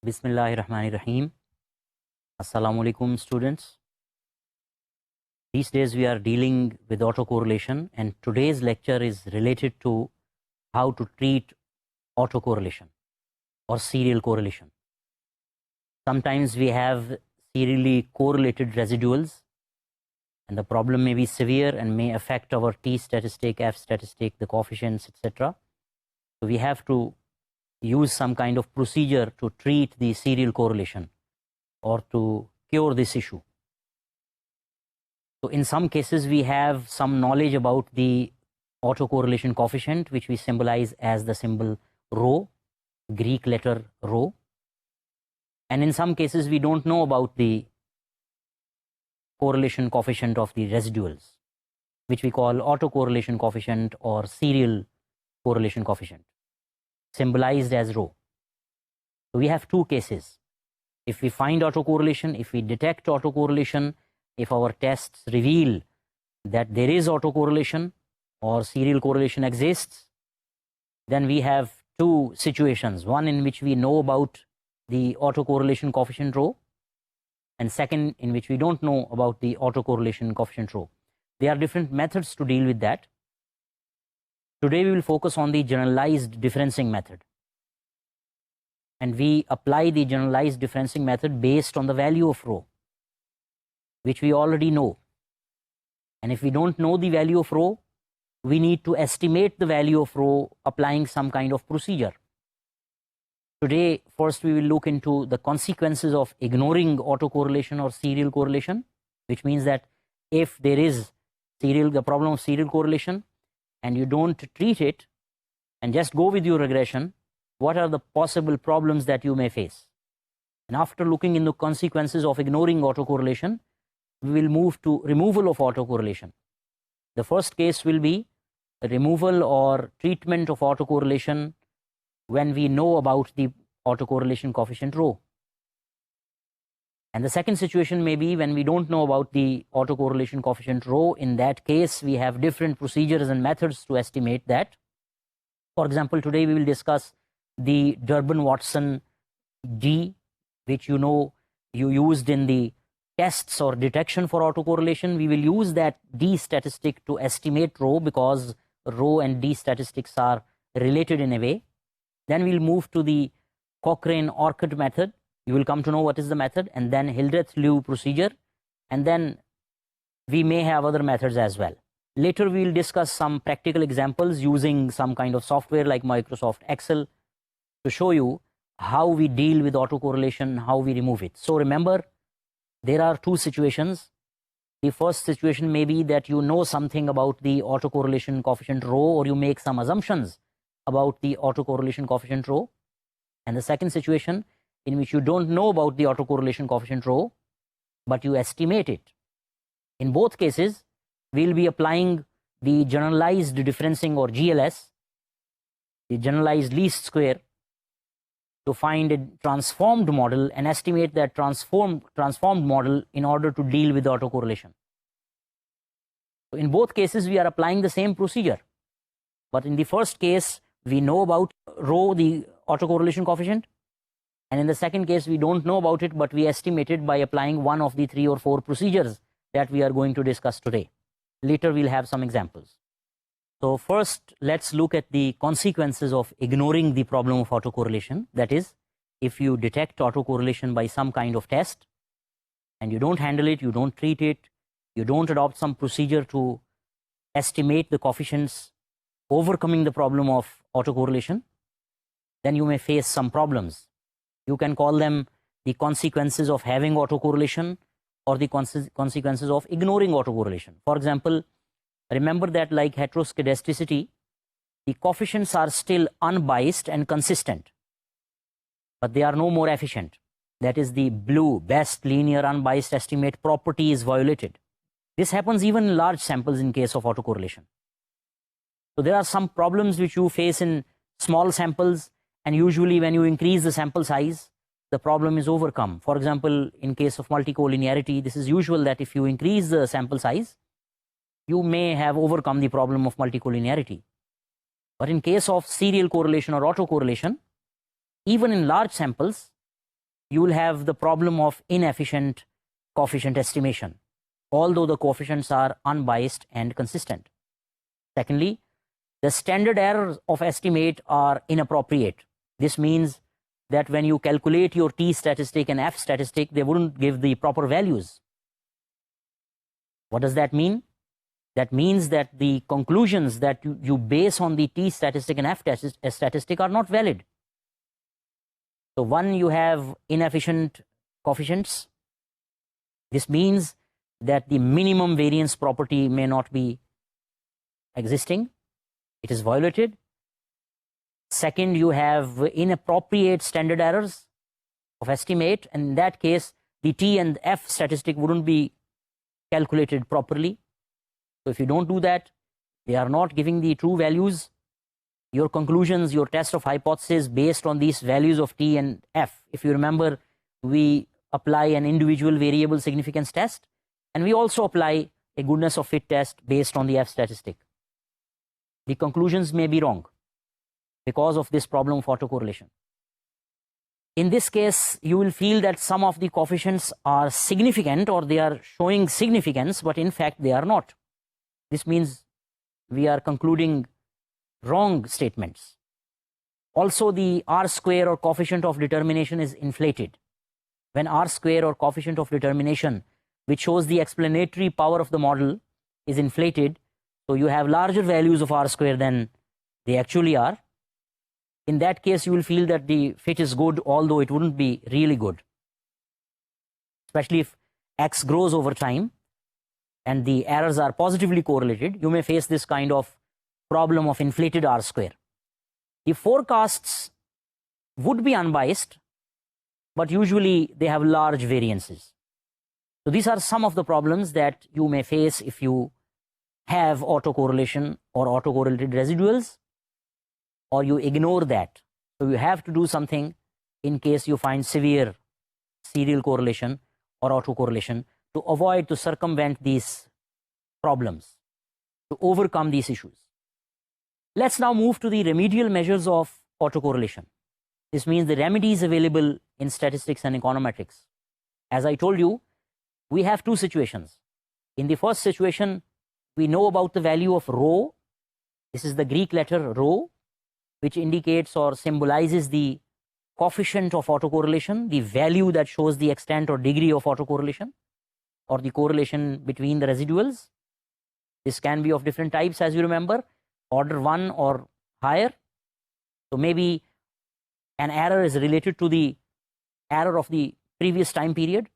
Bismillahirrahmanirrahim. Assalamu alaikum students. These days we are dealing with autocorrelation, and today's lecture is related to how to treat autocorrelation or serial correlation. Sometimes we have serially correlated residuals, and the problem may be severe and may affect our T statistic, F statistic, the coefficients, etc. So we have to use some kind of procedure to treat the serial correlation or to cure this issue. So in some cases we have some knowledge about the autocorrelation coefficient, which we symbolize as the symbol rho, Greek letter rho. And in some cases we don't know about the correlation coefficient of the residuals, which we call autocorrelation coefficient or serial correlation coefficient, symbolized as rho. So we have two cases. If we find autocorrelation, if we detect autocorrelation, if our tests reveal that there is autocorrelation or serial correlation exists, then we have two situations. One in which we know about the autocorrelation coefficient rho, and second in which we don't know about the autocorrelation coefficient rho. There are different methods to deal with that. Today we will focus on the generalized differencing method. And we apply the generalized differencing method based on the value of rho, which we already know. And if we don't know the value of rho, we need to estimate the value of rho applying some kind of procedure. Today, first we will look into the consequences of ignoring autocorrelation or serial correlation, which means that if there is the problem of serial correlation and you don't treat it and just go with your regression, what are the possible problems that you may face? And after looking into consequences of ignoring autocorrelation, we will move to removal of autocorrelation. The first case will be the removal or treatment of autocorrelation when we know about the autocorrelation coefficient rho. And the second situation may be when we don't know about the autocorrelation coefficient rho. In that case, we have different procedures and methods to estimate that. For example, today we will discuss the Durbin-Watson D, which you used in the tests or detection for autocorrelation. We will use that D statistic to estimate rho, because rho and D statistics are related in a way. Then we'll move to the Cochrane-Orchard method. You will come to know what is the method, and then Hildreth-Lew procedure, and then we may have other methods as well. Later we will discuss some practical examples using some kind of software like Microsoft Excel to show you how we deal with autocorrelation, how we remove it. So remember, there are two situations. The first situation may be that you know something about the autocorrelation coefficient rho, or you make some assumptions about the autocorrelation coefficient rho. And the second situation in which you don't know about the autocorrelation coefficient rho, but you estimate it. In both cases, we'll be applying the generalized differencing or GLS, the generalized least square, to find a transformed model and estimate that transformed model in order to deal with autocorrelation. So in both cases, we are applying the same procedure. But in the first case, we know about rho, the autocorrelation coefficient. And in the second case, we don't know about it, but we estimate it by applying one of the 3 or 4 procedures that we are going to discuss today. Later, we'll have some examples. So first, let's look at the consequences of ignoring the problem of autocorrelation. That is, if you detect autocorrelation by some kind of test and you don't handle it, you don't treat it, you don't adopt some procedure to estimate the coefficients overcoming the problem of autocorrelation, then you may face some problems. You can call them the consequences of having autocorrelation or the consequences of ignoring autocorrelation. For example, remember that like heteroscedasticity, the coefficients are still unbiased and consistent, but they are no more efficient. That is, the blue best linear unbiased estimate property is violated. This happens even in large samples in case of autocorrelation. So there are some problems which you face in small samples, and usually when you increase the sample size, the problem is overcome. For example, in case of multicollinearity, this is usual that if you increase the sample size, you may have overcome the problem of multicollinearity. But in case of serial correlation or autocorrelation, even in large samples, you will have the problem of inefficient coefficient estimation, although the coefficients are unbiased and consistent. Secondly, the standard errors of estimate are inappropriate. This means that when you calculate your t statistic and f statistic, they wouldn't give the proper values. What does that mean? That means that the conclusions that you base on the t statistic and f statistic are not valid. So one, you have inefficient coefficients. This means that the minimum variance property may not be existing. It is violated. Second, you have inappropriate standard errors of estimate, and in that case, the t and f statistic wouldn't be calculated properly. So if you don't do that, they are not giving the true values. Your conclusions, your test of hypothesis based on these values of t and f. If you remember, we apply an individual variable significance test, and we also apply a goodness of fit test based on the f statistic. The conclusions may be wrong because of this problem of autocorrelation. In this case, you will feel that some of the coefficients are significant, or they are showing significance, but in fact they are not. This means we are concluding wrong statements. Also, the R square or coefficient of determination is inflated. When R square or coefficient of determination, which shows the explanatory power of the model, is inflated, so you have larger values of R square than they actually are. In that case, you will feel that the fit is good, although it wouldn't be really good. Especially if X grows over time and the errors are positively correlated, you may face this kind of problem of inflated R square. The forecasts would be unbiased, but usually they have large variances. So these are some of the problems that you may face if you have autocorrelation or autocorrelated residuals, or you ignore that. So you have to do something in case you find severe serial correlation or autocorrelation to avoid, to circumvent these problems, to overcome these issues. Let's now move to the remedial measures of autocorrelation. This means the remedies available in statistics and econometrics. As I told you, we have two situations. In the first situation, we know about the value of rho. This is the Greek letter rho, which indicates or symbolizes the coefficient of autocorrelation, the value that shows the extent or degree of autocorrelation, or the correlation between the residuals. This can be of different types, as you remember, order 1 or higher. So maybe an error is related to the error of the previous time period.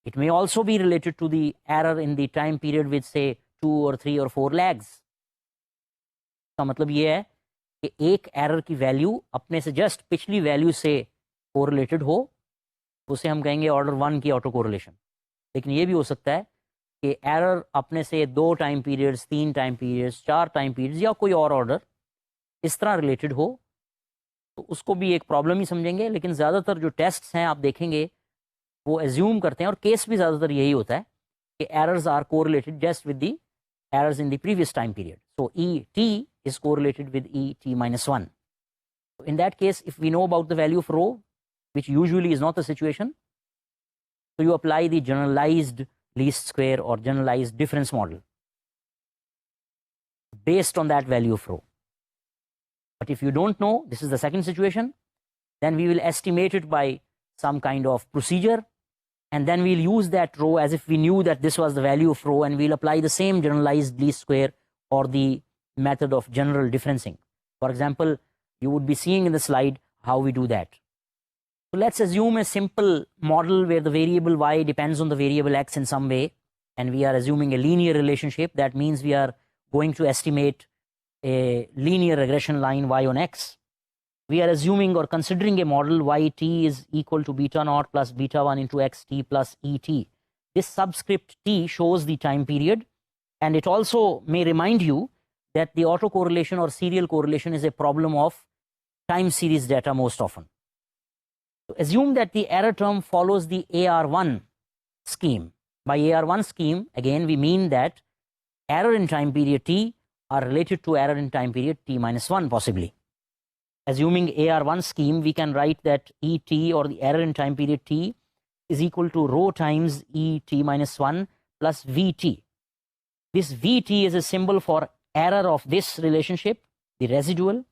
It may also be related to the error in the time period with, say, 2 or 3 or 4 lags. का मतलब ये है कि एक error की value अपने से just पिछली वैल्यू से कोरिलेटेड हो, उसे हम कहेंगे ऑर्डर 1 की ऑटो कोरिलेशन. लेकिन ये भी हो सकता है कि एरर अपने से 2 time periods, 3 time periods, 4 time periods या कोई और ऑर्डर इस तरह रिलेटेड हो, तो उसको भी एक प्रॉब्लम ही समझेंगे. लेकिन ज़्यादातर जो टेस्ट्स हैं आप देखेंगे वो एज्यूम करते हैं, और केस भी ज़्यादातर यही होता है कि errors are correlated just with the errors in the previous time period. So ET is correlated with ET minus 1. So in that case, if we know about the value of rho, which usually is not the situation, so you apply the generalized least square or generalized difference model based on that value of rho. But if you don't know, this is the second situation, then we will estimate it by some kind of procedure, and then we'll use that rho as if we knew that this was the value of rho, and we'll apply the same generalized least square or the method of general differencing. For example, you would be seeing in the slide how we do that. So let's assume a simple model where the variable y depends on the variable x in some way, and we are assuming a linear relationship. That means we are going to estimate a linear regression line y on x. We are assuming or considering a model yt is equal to beta naught plus beta 1 into xt plus et. This subscript t shows the time period, and it also may remind you that the autocorrelation or serial correlation is a problem of time series data most often. So assume that the error term follows the AR1 scheme. By AR1 scheme, again, we mean that error in time period t are related to error in time period t minus 1 possibly. assuming AR1 scheme, we can write that ET, or the error in time period t, is equal to rho times ET minus 1 plus VT. This VT is a symbol for error of this relationship, the residual.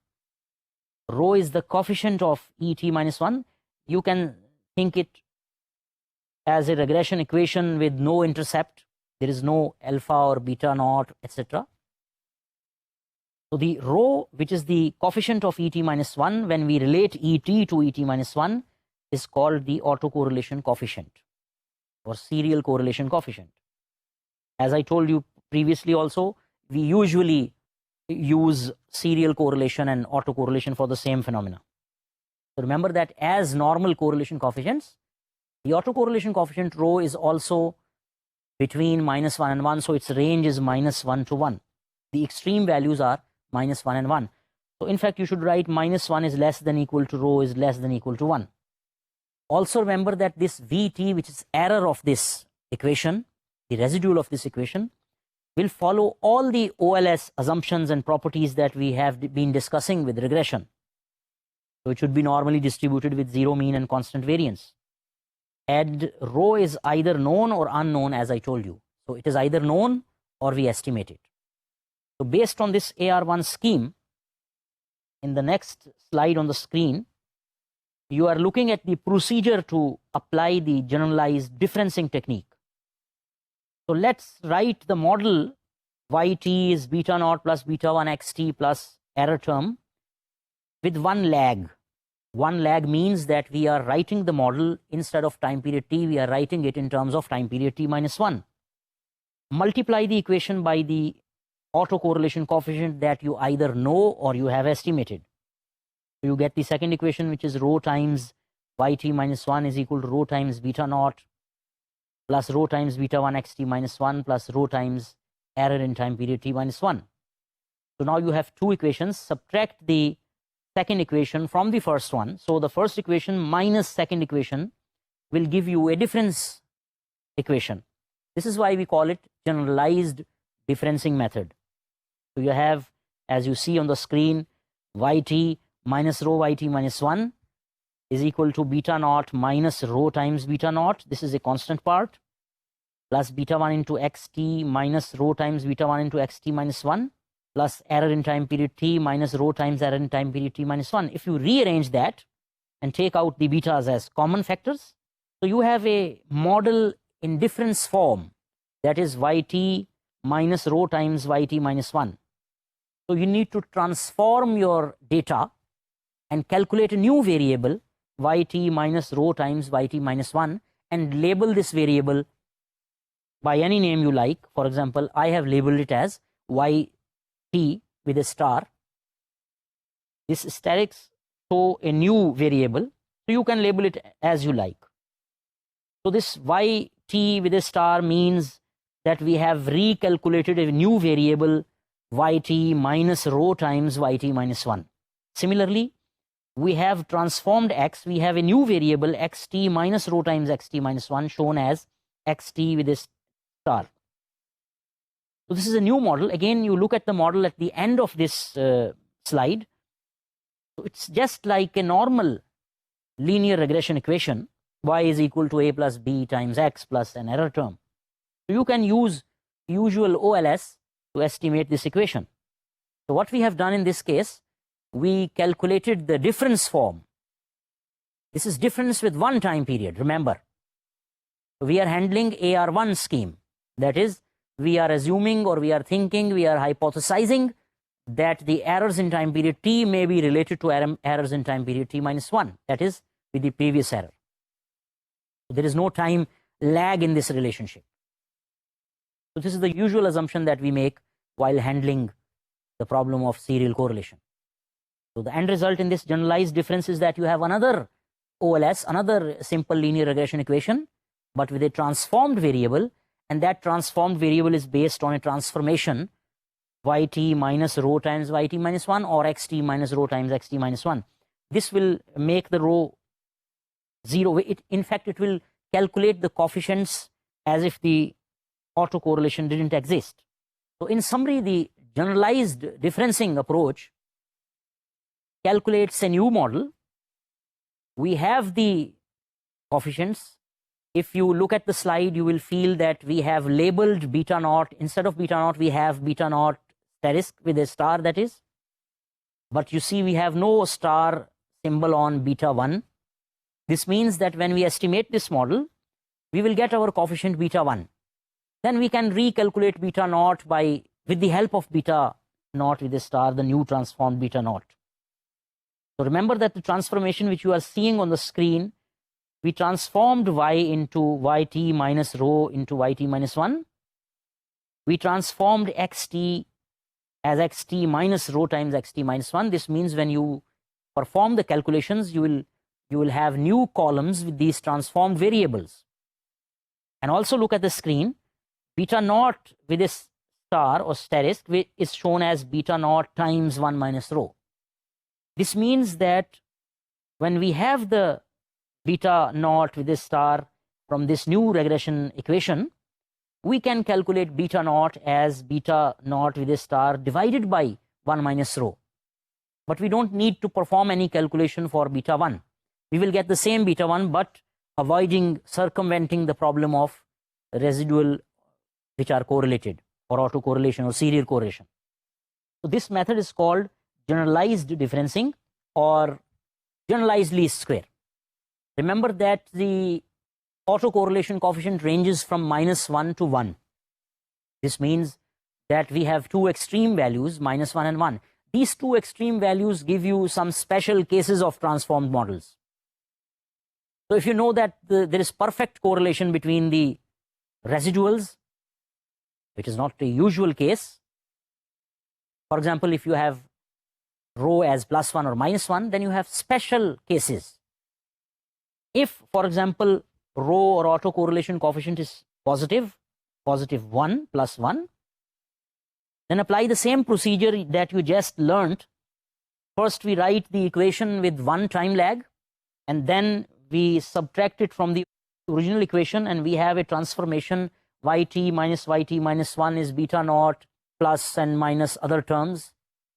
Rho is the coefficient of ET minus 1. You can think it as a regression equation with no intercept. There is no alpha or beta naught, etc. So the rho, which is the coefficient of ET minus 1, when we relate ET to ET minus 1, is called the autocorrelation coefficient or serial correlation coefficient. As I told you previously also, we usually use serial correlation and autocorrelation for the same phenomena. So remember that as normal correlation coefficients, the autocorrelation coefficient rho is also between minus 1 and 1, so its range is minus 1 to 1. The extreme values are minus 1 and 1. So in fact, you should write minus 1 is less than equal to rho is less than equal to 1. Also remember that this Vt, which is error of this equation, the residual of this equation, will follow all the OLS assumptions and properties that we have been discussing with regression. So it should be normally distributed with zero mean and constant variance. And rho is either known or unknown, as I told you. So it is either known or we estimate it. So based on this AR1 scheme, in the next slide on the screen, you are looking at the procedure to apply the generalized differencing technique. So let's write the model yt is beta naught plus beta 1 xt plus error term with one lag. One lag means that we are writing the model instead of time period t, we are writing it in terms of time period t minus 1. Multiply the equation by the autocorrelation coefficient that you either know or you have estimated. So you get the second equation, which is rho times yt minus 1 is equal to rho times beta naught plus rho times beta 1 xt minus 1 plus rho times error in time period t minus 1. So now you have two equations. Subtract the second equation from the first one. So the first equation minus second equation will give you a difference equation. This is why we call it generalized differencing method. So you have, as you see on the screen, yt minus rho yt minus 1 is equal to beta naught minus rho times beta naught. This is a constant part, plus beta 1 into xt minus rho times beta 1 into xt minus 1 plus error in time period t minus rho times error in time period t minus 1. If you rearrange that and take out the betas as common factors, so you have a model in difference form, that is yt minus rho times yt minus 1. So you need to transform your data and calculate a new variable yt minus rho times yt minus 1 and label this variable by any name you like. For example, I have labeled it as yt with a star. This asterisk show a new variable, so you can label it as you like. So this yt with a star means that we have recalculated a new variable yt minus rho times yt minus 1. Similarly, we have transformed x. We have a new variable xt minus rho times xt minus 1 shown as xt with a star. So this is a new model. Again, you look at the model at the end of this slide. So it's just like a normal linear regression equation. Y is equal to a plus b times x plus an error term. So you can use usual OLS to estimate this equation. So what we have done in this case, we calculated the difference form. This is difference with one time period, remember. We are handling AR1 scheme. That is, we are assuming or we are thinking, we are hypothesizing that the errors in time period t may be related to errors in time period t minus 1. That is, with the previous error. There is no time lag in this relationship. So this is the usual assumption that we make while handling the problem of serial correlation. So the end result in this generalized difference is that you have another OLS, another simple linear regression equation, but with a transformed variable, and that transformed variable is based on a transformation yt minus rho times yt minus 1 or xt minus rho times xt minus 1. This will make the rho 0. In fact, it will calculate the coefficients as if the autocorrelation didn't exist. So in summary, the generalized differencing approach calculates a new model. We have the coefficients. If you look at the slide, you will feel that we have labeled beta naught. Instead of beta naught, we have beta naught asterisk with a star, that is. But you see, we have no star symbol on beta 1. This means that when we estimate this model, we will get our coefficient beta 1. Then we can recalculate beta naught with the help of beta naught with a star, the new transformed beta naught. So remember that the transformation which you are seeing on the screen, we transformed y into yt minus rho into yt minus 1. We transformed xt as xt minus rho times xt minus 1. This means when you perform the calculations, you will have new columns with these transformed variables. And also look at the screen. Beta naught with this star or asterisk is shown as beta naught times 1 minus rho. This means that when we have the beta naught with this star from this new regression equation, we can calculate beta naught as beta naught with this star divided by 1 minus rho. But we don't need to perform any calculation for beta 1. We will get the same beta 1, but circumventing the problem of residual which are correlated, or autocorrelation or serial correlation. So this method is called generalized differencing or generalized least square. Remember that the autocorrelation coefficient ranges from -1 to 1. This means that we have two extreme values, -1 and 1. These two extreme values give you some special cases of transformed models. So if you know that there is perfect correlation between the residuals, which is not the usual case. For example, if you have rho as +1 or -1, then you have special cases. If, for example, rho or autocorrelation coefficient is positive 1 plus 1, then apply the same procedure that you just learnt. First, we write the equation with 1 time lag, and then we subtract it from the original equation, and we have a transformation yt minus 1 is beta naught plus and minus other terms,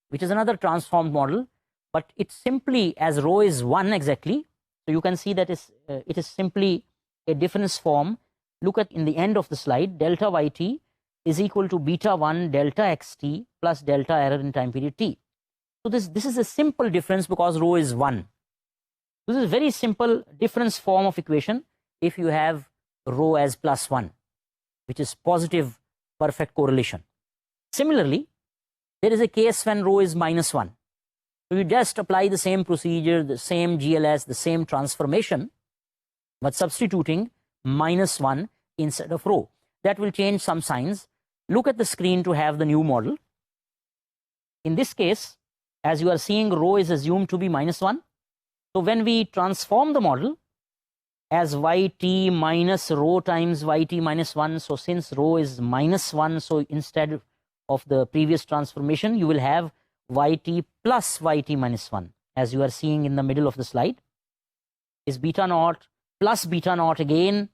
which is another transformed model, but it's simply, as rho is 1 exactly, so you can see that it is simply a difference form. Look at in the end of the slide, delta yt is equal to beta 1 delta xt plus delta error in time period t. So this is a simple difference because rho is 1. This is a very simple difference form of equation if you have rho as +1, which is positive perfect correlation. Similarly, there is a case when rho is -1. So you just apply the same procedure, the same GLS, the same transformation, but substituting -1 instead of rho. That will change some signs. Look at the screen to have the new model. In this case, as you are seeing, rho is assumed to be -1. So when we transform the model as yt minus rho times yt minus 1, so since rho is -1, so instead of the previous transformation, you will have yt plus yt minus 1, as you are seeing in the middle of the slide, is beta naught plus beta naught again.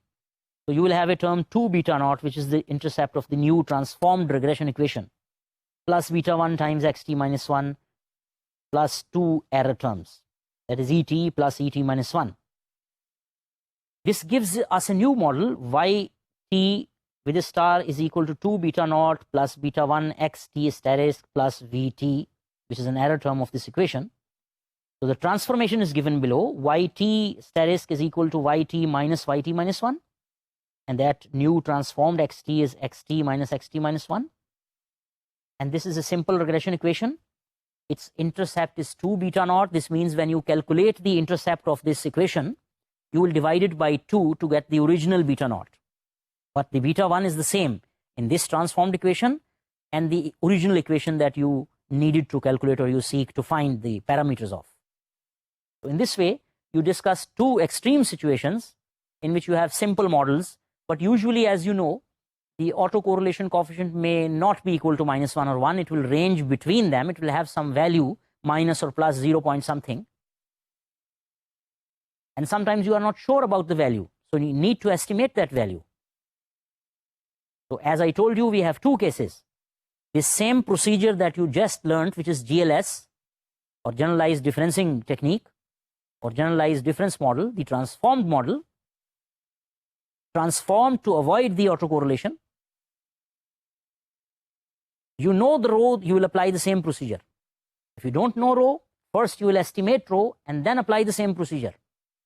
So you will have a term 2 beta naught, which is the intercept of the new transformed regression equation, plus beta 1 times xt minus 1 plus 2 error terms, that is et plus et minus 1. This gives us a new model, yt with a star is equal to 2 beta naught plus beta 1 xt asterisk plus vt, which is an error term of this equation. So the transformation is given below. Yt asterisk is equal to yt minus 1, and that new transformed xt is xt minus 1. And this is a simple regression equation. Its intercept is 2 beta naught. This means when you calculate the intercept of this equation, you will divide it by 2 to get the original beta naught. But the beta 1 is the same in this transformed equation and the original equation that you needed to calculate or you seek to find the parameters of. So in this way, you discuss two extreme situations in which you have simple models, but usually, as you know, the autocorrelation coefficient may not be equal to -1 or 1. It will range between them. It will have some value, minus or plus 0 point something. And sometimes you are not sure about the value, so you need to estimate that value. So as I told you, we have two cases. This same procedure that you just learned, which is GLS, or generalized differencing technique or generalized difference model, the transformed model, transformed to avoid the autocorrelation. You know the rho, you will apply the same procedure. If you don't know rho, first you will estimate rho and then apply the same procedure,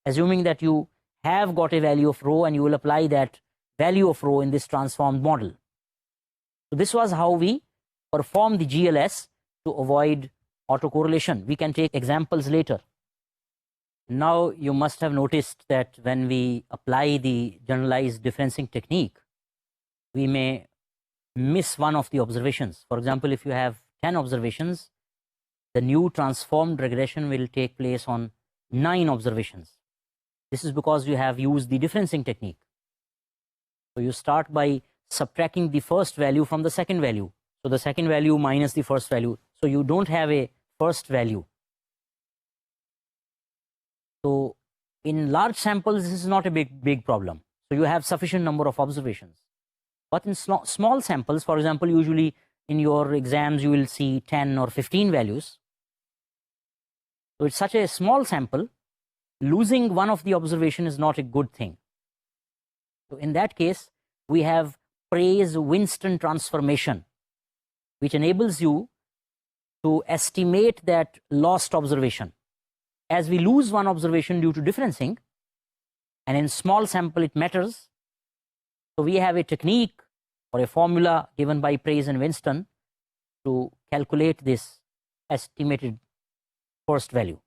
assuming that you have got a value of rho and you will apply that value of rho in this transformed model. So this was how we perform the GLS to avoid autocorrelation. We can take examples later. Now you must have noticed that when we apply the generalized differencing technique, we may miss one of the observations. For example, if you have 10 observations, the new transformed regression will take place on 9 observations. This is because you have used the differencing technique. So you start by subtracting the first value from the second value. So the second value minus the first value. So you don't have a first value. So in large samples, this is not a big problem. So you have sufficient number of observations. But in small samples, for example, usually in your exams, you will see 10 or 15 values. So it's such a small sample, losing one of the observation is not a good thing. So in that case, we have Preis-Winston transformation, which enables you to estimate that lost observation. As we lose one observation due to differencing, and in small sample it matters, so we have a technique or a formula given by Preis and Winston to calculate this estimated first value.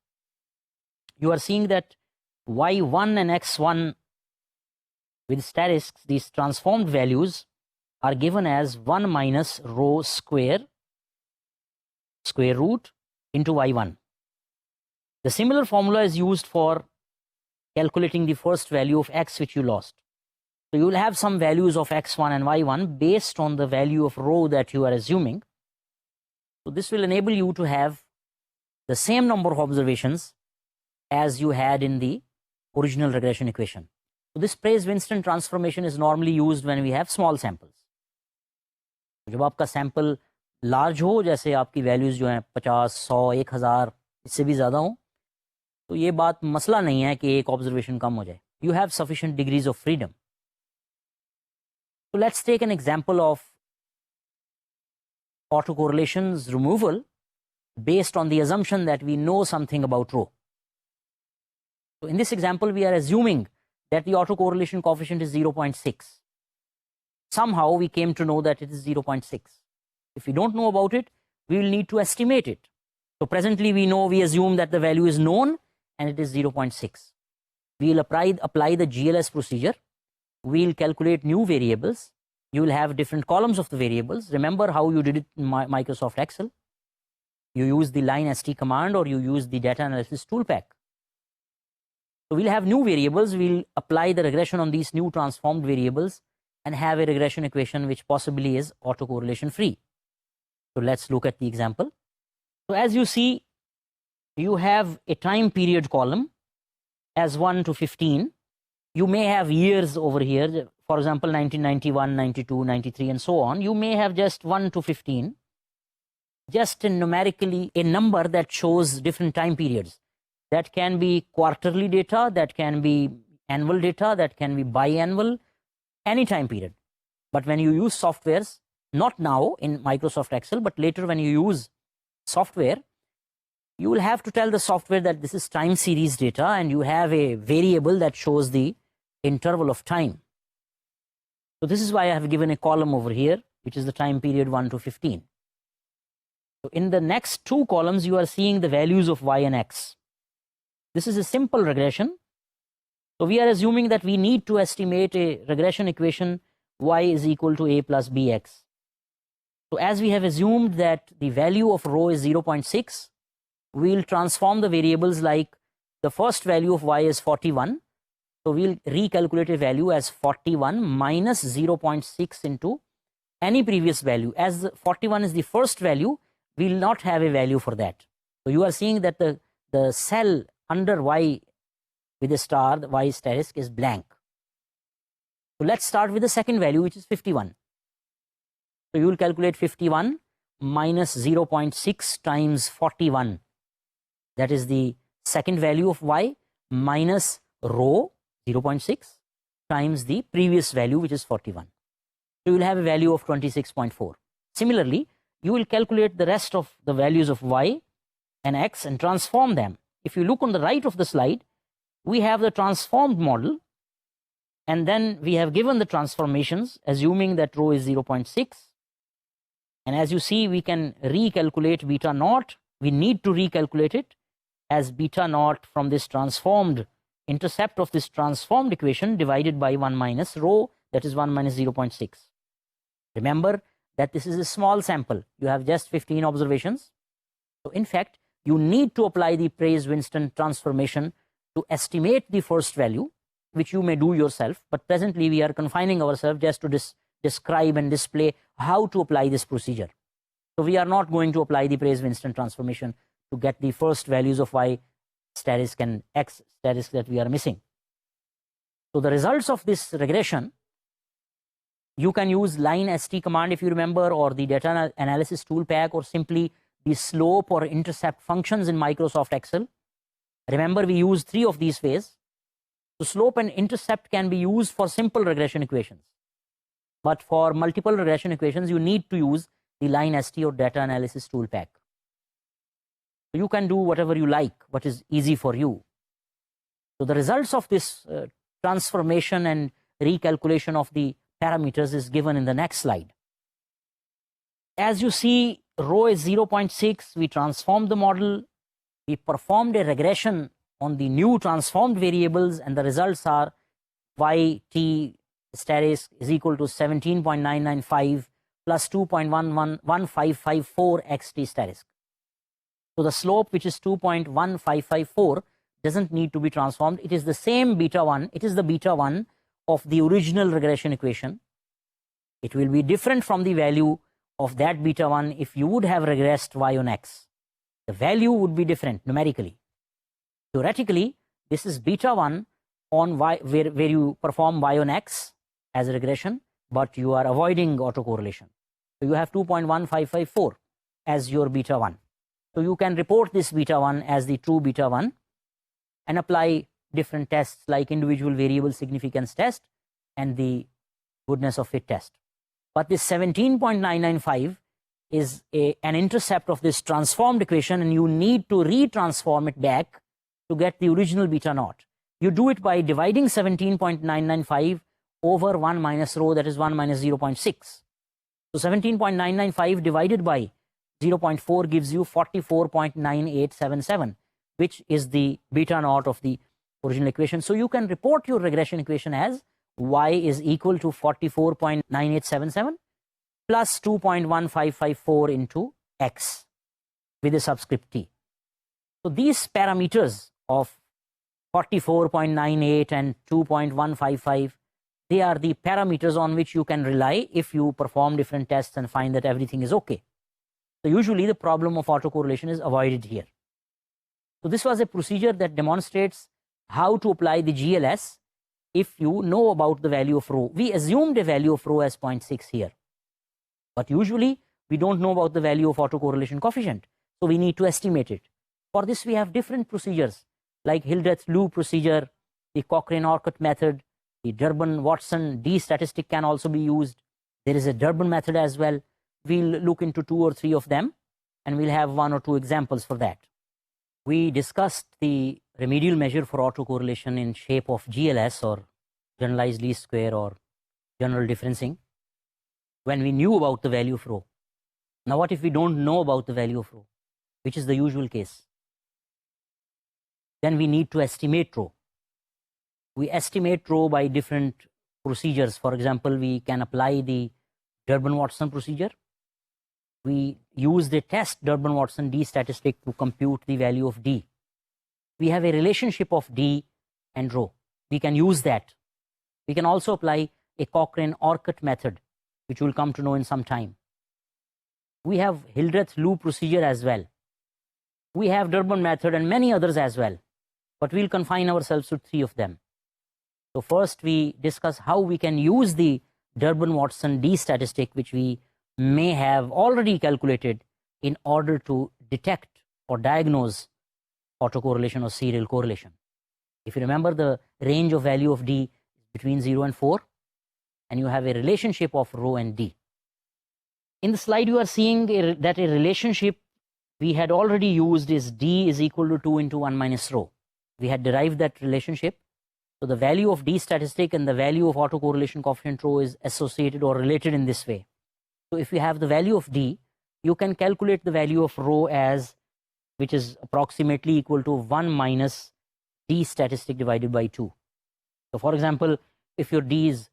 You are seeing that y1 and x1 with statistics, these transformed values are given as 1 minus rho square root into y1. The similar formula is used for calculating the first value of x which you lost. So you will have some values of x1 and y1 based on the value of rho that you are assuming. So this will enable you to have the same number of observations as you had in the original regression equation. So this Preis-Winston transformation is normally used when we have small samples. जब आपका sample large हो, जैसे आपकी values जो हैं 50, 100, 1000 इससे भी ज़्यादा हो, तो ये बात मसला नहीं है कि एक observation कम हो जाए. You have sufficient degrees of freedom. So let's take an example of autocorrelations removal based on the assumption that we know something about rho. So in this example, we are assuming that the autocorrelation coefficient is 0.6. Somehow we came to know that it is 0.6. If we don't know about it, we will need to estimate it. So presently we assume that the value is known and it is 0.6. We will apply the GLS procedure. We will calculate new variables. You will have different columns of the variables. Remember how you did it in Microsoft Excel. You use the line st command or you use the data analysis tool pack. So we'll have new variables. We'll apply the regression on these new transformed variables and have a regression equation which possibly is autocorrelation free. So let's look at the example. So as you see, you have a time period column as 1 to 15. You may have years over here, for example, 1991, 92, 93, and so on. You may have just 1 to 15, just numerically a number that shows different time periods. That can be quarterly data, that can be annual data, that can be biannual, any time period. But when you use softwares, not now in Microsoft Excel, but later when you use software, you will have to tell the software that this is time series data and you have a variable that shows the interval of time. So this is why I have given a column over here, which is the time period 1 to 15. So in the next two columns, you are seeing the values of y and x. This is a simple regression. So we are assuming that we need to estimate a regression equation y is equal to a plus bx. So as we have assumed that the value of rho is 0.6, we will transform the variables like the first value of y is 41. So we'll recalculate a value as 41 minus 0.6 into any previous value. As 41 is the first value, we will not have a value for that. So you are seeing that the cell under y with a star, the y statistic is blank. So let's start with the second value, which is 51. So you will calculate 51 minus 0.6 times 41. that is the second value of y, minus rho 0.6 times the previous value, which is 41. So you will have a value of 26.4. Similarly, you will calculate the rest of the values of y and x and transform them. If you look on the right of the slide, we have the transformed model, and then we have given the transformations, assuming that rho is 0.6. And as you see, we can recalculate beta naught. We need to recalculate it as beta naught from this transformed intercept of this transformed equation divided by 1 minus rho, that is 1 minus 0.6. Remember that this is a small sample. You have just 15 observations. So in fact, you need to apply the Preis-Winston transformation to estimate the first value, which you may do yourself. But presently, we are confining ourselves just to describe and display how to apply this procedure. So we are not going to apply the Preis-Winston transformation to get the first values of y statistic and x statistic that we are missing. So the results of this regression, you can use line st command if you remember, or the data analysis tool pack, or simply the slope or intercept functions in Microsoft Excel. Remember, we use 3 of these ways. So slope and intercept can be used for simple regression equations. But for multiple regression equations, you need to use the line st or data analysis tool pack. So you can do whatever you like, what is easy for you. So the results of this transformation and recalculation of the parameters is given in the next slide. As you see, rho is 0.6. We transformed the model. We performed a regression on the new transformed variables, and the results are yt status is equal to 17.995 plus 2.1554 xt status. So the slope, which is 2.1554, doesn't need to be transformed. It is the same beta 1. It is the beta 1 of the original regression equation. It will be different from the value of that beta 1 if you would have regressed y on x. The value would be different numerically. Theoretically, this is beta 1 on y, where you perform y on x as a regression, but you are avoiding autocorrelation. So you have 2.1554 as your beta 1. So you can report this beta 1 as the true beta 1 and apply different tests like individual variable significance test and the goodness of fit test. But this 17.995 is an intercept of this transformed equation, and you need to retransform it back to get the original beta naught. You do it by dividing 17.995 over 1 minus rho, that is 1 minus 0.6. So 17.995 divided by 0.4 gives you 44.9877, which is the beta naught of the original equation. So you can report your regression equation as y is equal to 44.9877 plus 2.1554 into x with a subscript t. So these parameters of 44.98 and 2.155, they are the parameters on which you can rely if you perform different tests and find that everything is okay. So usually the problem of autocorrelation is avoided here. So this was a procedure that demonstrates how to apply the GLS if you know about the value of rho. We assumed a value of rho as 0.6 here. But usually we don't know about the value of autocorrelation coefficient. So we need to estimate it. For this we have different procedures like Hildreth-Lew procedure, the Cochrane-Orcutt method, the Durbin-Watson D statistic can also be used. There is a Durbin method as well. We'll look into 2 or 3 of them, and we'll have 1 or 2 examples for that. We discussed the remedial measure for autocorrelation in shape of GLS, or generalized least square, or general differencing, when we knew about the value of rho. Now what if we don't know about the value of rho, which is the usual case? Then we need to estimate rho. We estimate rho by different procedures. For example, we can apply the Durbin-Watson procedure. We use the test Durbin-Watson D statistic to compute the value of D. We have a relationship of D and rho. We can use that. We can also apply a Cochrane-Orcutt method, which we'll come to know in some time. We have Hildreth-Lew procedure as well. We have Durbin method and many others as well, but we'll confine ourselves to 3 of them. So first we discuss how we can use the Durbin-Watson D statistic, which we may have already calculated, in order to detect or diagnose autocorrelation or serial correlation. If you remember, the range of value of D is between 0 and 4, and you have a relationship of rho and D. In the slide, you are seeing that a relationship we had already used is D is equal to 2 into 1 minus rho. We had derived that relationship. So the value of D statistic and the value of autocorrelation coefficient rho is associated or related in this way. So if you have the value of D, you can calculate the value of rho as, which is approximately equal to 1 minus D statistic divided by 2. So for example, if your D is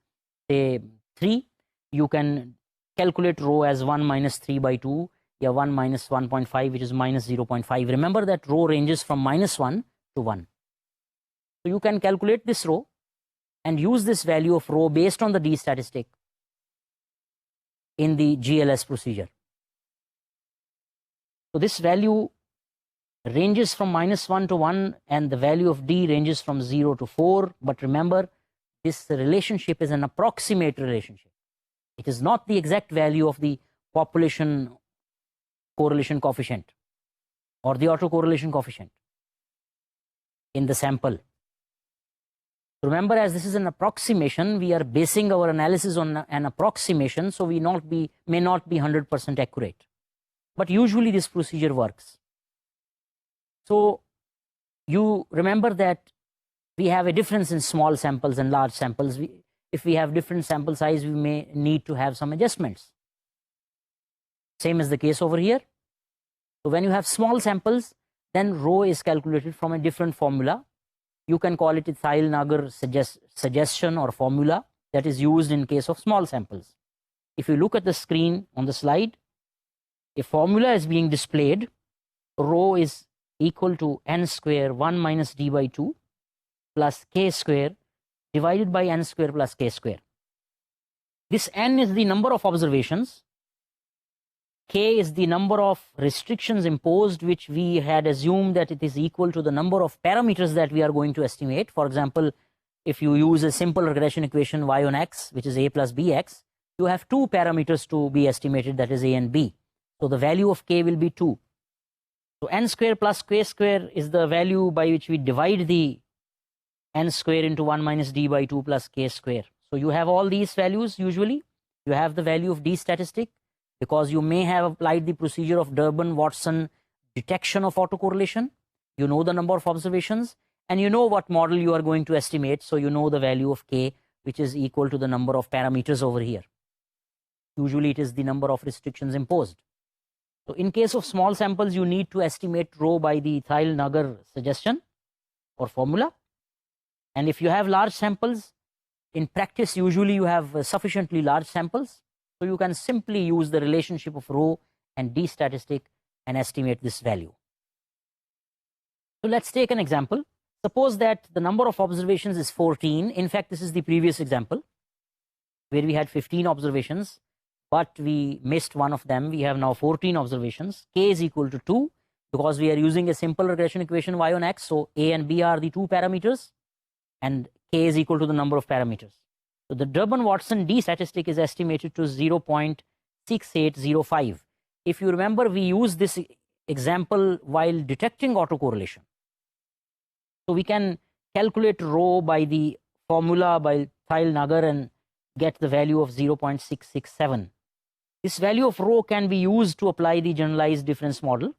say 3, you can calculate rho as 1 minus 3 by 2, yeah, 1 minus 1.5, which is minus 0.5. Remember that rho ranges from minus 1 to 1. So you can calculate this rho and use this value of rho based on the D statistic in the GLS procedure. So this value ranges from minus 1 to 1, and the value of D ranges from 0 to 4. But remember, this relationship is an approximate relationship. It is not the exact value of the population correlation coefficient or the autocorrelation coefficient in the sample. Remember, as this is an approximation, we are basing our analysis on an approximation, so we may not be 100% accurate. But usually this procedure works. So you remember that we have a difference in small samples and large samples. If we have different sample size, we may need to have some adjustments. Same is the case over here. So when you have small samples, then rho is calculated from a different formula. You can call it a Theil-Nagar suggestion or formula that is used in case of small samples. If you look at the screen on the slide, a formula is being displayed. Rho is equal to n square 1 minus d by 2 plus k square divided by n square plus k square. This n is the number of observations. K is the number of restrictions imposed, which we had assumed that it is equal to the number of parameters that we are going to estimate. For example, if you use a simple regression equation y on x, which is a plus bx, you have two parameters to be estimated, that is a and b. So the value of k will be 2. So n square plus k square is the value by which we divide the n square into 1 minus d by 2 plus k square. So you have all these values usually. You have the value of D statistic, because you may have applied the procedure of Durbin-Watson detection of autocorrelation. You know the number of observations, and you know what model you are going to estimate, so you know the value of k, which is equal to the number of parameters over here. Usually it is the number of restrictions imposed. So in case of small samples, you need to estimate rho by the Theil-Nagar suggestion or formula. And if you have large samples, in practice usually you have sufficiently large samples, so you can simply use the relationship of rho and D statistic and estimate this value. So let's take an example. Suppose that the number of observations is 14. In fact, this is the previous example where we had 15 observations, but we missed one of them. We have now 14 observations. K is equal to 2 because we are using a simple regression equation y on x. So A and B are the two parameters, and K is equal to the number of parameters. So the Durbin-Watson D statistic is estimated to 0.6805. If you remember, we used this example while detecting autocorrelation. So we can calculate rho by the formula by Theil-Nagar and get the value of 0.667. This value of rho can be used to apply the generalized difference model,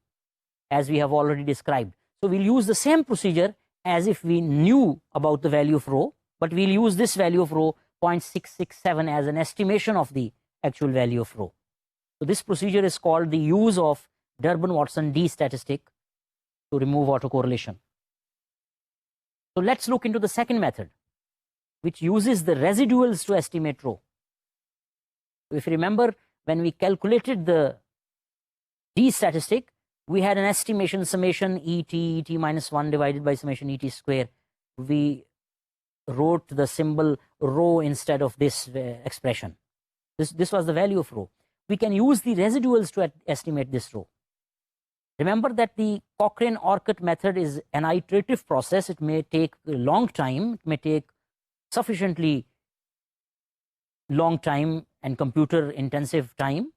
as we have already described. So we'll use the same procedure as if we knew about the value of rho, but we'll use this value of rho 0.667 as an estimation of the actual value of rho. So this procedure is called the use of Durbin-Watson D statistic to remove autocorrelation. So let's look into the second method, which uses the residuals to estimate rho. If you remember, when we calculated the D statistic, we had an estimation summation et minus 1 divided by summation et square. We wrote the symbol rho instead of this expression. This was the value of rho. We can use the residuals to estimate this rho. Remember that the Cochrane-Orcutt method is an iterative process. It may take a long time. It may take sufficiently long time and computer intensive time.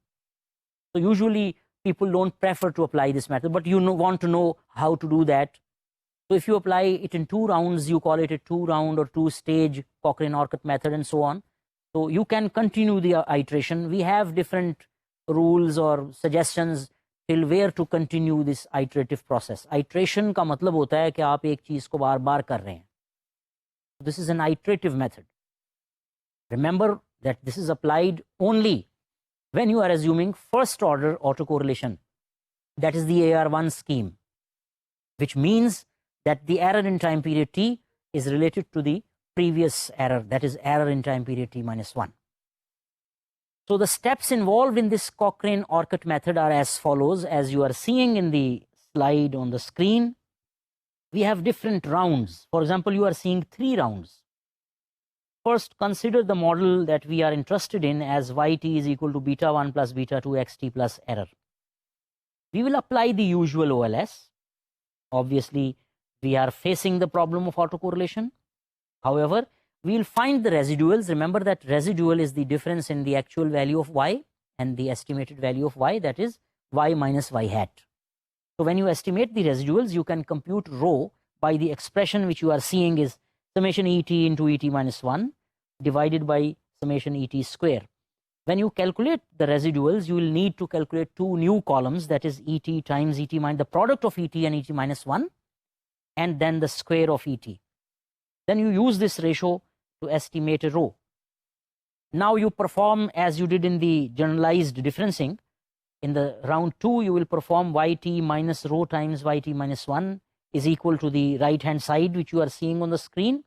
So usually people don't prefer to apply this method, but you want to know how to do that. So if you apply it in 2 rounds, you call it a 2-round or 2-stage Cochrane-Orcutt method and so on. So you can continue the iteration. We have different rules or suggestions till where to continue this iterative process. Iteration का मतलब होता है कि आप एक चीज़ को बार बार कर रहे हैं. This is an iterative method. Remember that this is applied only when you are assuming first order autocorrelation. That is the AR1 scheme, which means that the error in time period t is related to the previous error, that is error in time period t minus 1. So the steps involved in this Cochrane-Orcutt method are as follows, as you are seeing in the slide on the screen. We have different rounds. For example, you are seeing 3 rounds. First, consider the model that we are interested in as yt is equal to beta 1 plus beta 2 xt plus error. We will apply the usual OLS. Obviously, we are facing the problem of autocorrelation. However, we will find the residuals. Remember that residual is the difference in the actual value of y and the estimated value of y, that is y minus y hat. So when you estimate the residuals, you can compute rho by the expression which you are seeing is summation et into et minus 1 divided by summation et square. When you calculate the residuals, you will need to calculate 2 new columns, that is et times et minus the product of et and et minus 1 and then the square of et. Then you use this ratio to estimate a rho. Now you perform as you did in the generalized differencing. In the round 2, you will perform yt minus rho times yt minus 1 is equal to the right hand side which you are seeing on the screen.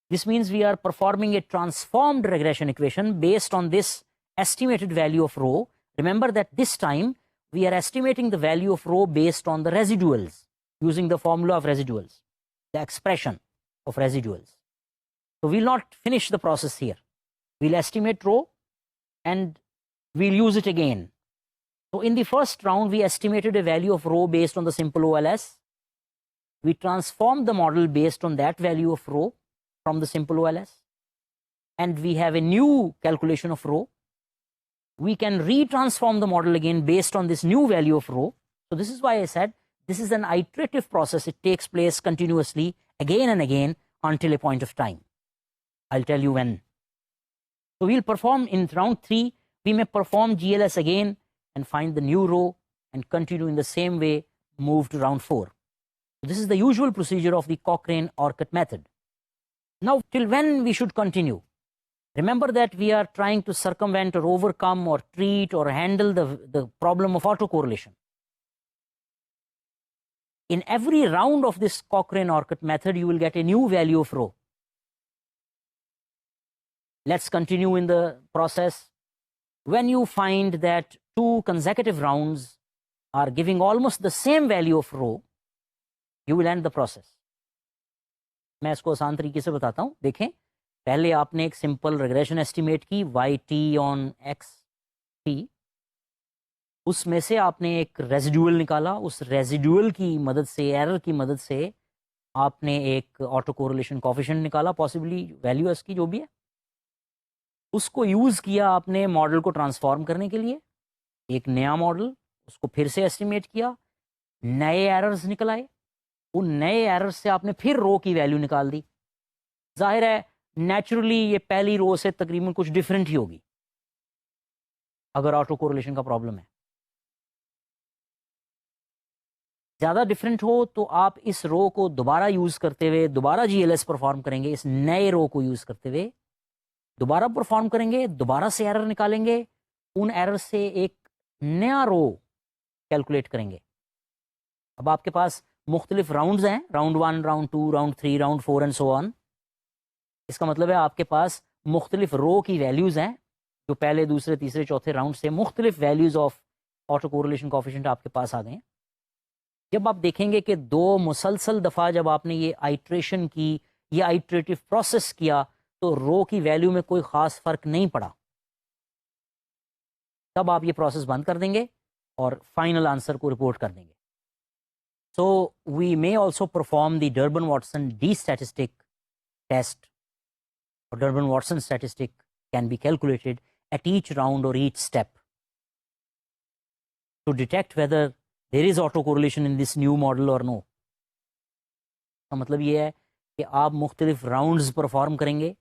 This means we are performing a transformed regression equation based on this estimated value of rho. Remember that this time we are estimating the value of rho based on the residuals using the formula of residuals, the expression of residuals. So we'll not finish the process here. We'll estimate rho and we'll use it again. So in the first round, we estimated a value of rho based on the simple OLS. We transformed the model based on that value of rho from the simple OLS. And we have a new calculation of rho. We can retransform the model again based on this new value of rho. So this is why I said this is an iterative process. It takes place continuously again and again until a point of time. I'll tell you when. So we'll perform in round 3. We may perform GLS again and find the new rho and continue in the same way, move to round 4. This is the usual procedure of the Cochrane-Orcutt method. Now, till when we should continue? Remember that we are trying to circumvent or overcome or treat or handle the problem of autocorrelation. In every round of this Cochrane-Orcutt method, you will get a new value of rho. Let's continue in the process. When you find that 2 consecutive rounds are giving almost the same value of rho, you will end the process. मैं इसको आसान तरीके से बताता हूँ. देखें, पहले आपने एक सिंपल रिग्रेशन एस्टिमेट की yt ऑन xt. उसमें से आपने एक रेजिडुअल निकाला. उस रेजिडुअल की मदद से, एरर की मदद से आपने एक ऑटो कोरिलेशन कोफिशिएंट निकाला, पॉसिबली वैल्यू इसकी जो भी है. उसको यूज़ किया आपने मॉडल को ट्रांसफॉर्म करने के लिए. एक नया मॉडल, उसको फिर से एस्टिमेट किया, नए एरर्स निकल आए. उन नए एरर्स से आपने फिर रो की वैल्यू निकाल दी. जाहिर है नेचुरली ये पहली रो से तकरीबन कुछ डिफरेंट ही होगी अगर ऑटो कोरिलेशन का प्रॉब्लम है. ज़्यादा डिफरेंट हो तो आप इस रो को दोबारा यूज़ करते हुए दोबारा GLS परफॉर्म करेंगे. इस नए रो को यूज़ करते हुए दोबारा परफॉर्म करेंगे, दोबारा से एरर निकालेंगे, उन एरर से एक नया रो कैलकुलेट करेंगे. अब आपके पास मुख्तलिफ राउंड्स हैं, round 1, round 2, round 3, round 4 and so on. इसका मतलब है आपके पास मुख्तलिफ रो की वैल्यूज़ हैं जो पहले, दूसरे, तीसरे, चौथे राउंड से मुख्तलिफ values of auto correlation coefficient आपके पास आ गए हैं. जब आप देखेंगे कि 2 मुसलसल दफ़ा जब आपने ये आइट्रेशन की, ये आइट्रेटिव प्रोसेस किया, तो रो की वैल्यू में कोई ख़ास फ़र्क नहीं पड़ा, तब आप ये प्रोसेस बंद कर देंगे और फाइनल आंसर को रिपोर्ट कर देंगे. So we may also perform the Durbin-Watson d-statistic test, or Durbin-Watson statistic can be calculated at each round or each step to detect whether there is autocorrelation in this new model or no. का मतलब ये है कि आप मुख्तलिफ rounds perform करेंगे।